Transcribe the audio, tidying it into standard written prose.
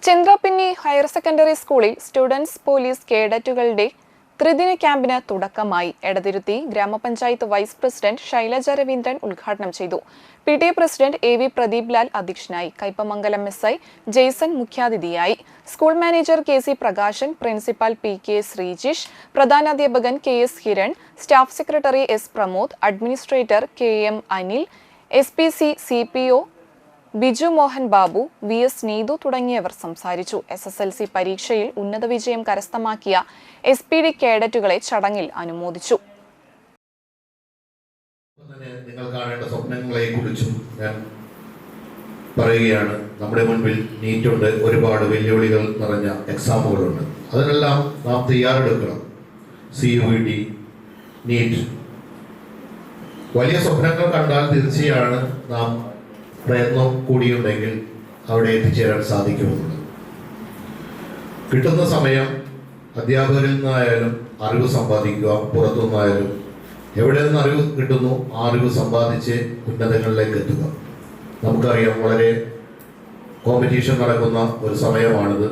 Chandrapinni higher secondary സ്കൂളിൽ students police കേഡറ്റുകളുടെ ത്രിദിന ക്യാമ്പിന് തുടക്കമായി. എടതിരുത്തി ഗ്രാമപഞ്ചായത്ത് വൈസ് പ്രസിഡന്റ് ശൈലജ രവീന്ദ്രൻ ഉദ്ഘാടനം ചെയ്തു. PTA president AV Pradeep Lal അധ്യക്ഷനായി. കയ്പമംഗലം SI ജെയ്സൺ മുഖ്യാതിഥിയായി. School manager KC Prakashan, principal PK Sreejish, പ്രധാനാധ്യാപകൻ KS Hiran, staff secretary S Pramod, administrator KM Anil, SPC CPO Biju Mohan Babu, VS Neethu തുടങ്ങിയവർ സംസാരിച്ചു. SSLC പരീക്ഷയിൽ ഉന്നത വിജയം കരസ്ഥമാക്കിയ SPD കേഡറ്റുകളെ ചടങ്ങിൽ അനുമോദിച്ചു. നിങ്ങൾ കാണേണ്ട സ്വപ്നങ്ങളെക്കുറിച്ചും ഞാൻ പറയുകയാണ്. നമ്മുടെ മുൻപിൽ നീറ്റുണ്ട്, ഒരുപാട് വെല്ലുവിളികൾ നിറഞ്ഞ എക്സാമുകളുണ്ട്. അതിനെല്ലാം നാം തയ്യാറെടുക്കണം. CUET, നീറ്റ് വലിയ സ്വപ്നങ്ങൾ കണ്ടാൽ തീർച്ചയാണ് നാം പ്രയത്നം കൂടിയുണ്ടെങ്കിൽ അവിടെ എത്തിച്ചേരാൻ സാധിക്കുമെന്നുള്ളത്. കിട്ടുന്ന സമയം അധ്യാപകരിൽ നിന്നായാലും അറിവ് സമ്പാദിക്കുക, പുറത്തുനിന്നായാലും എവിടെ നിന്ന് അറിവ് കിട്ടുന്നു ആ അറിവ് സമ്പാദിച്ച് ഉന്നതങ്ങളിലേക്ക് എത്തുക. നമുക്കറിയാം, വളരെ കോമ്പറ്റീഷൻ നടക്കുന്ന ഒരു സമയമാണിത്.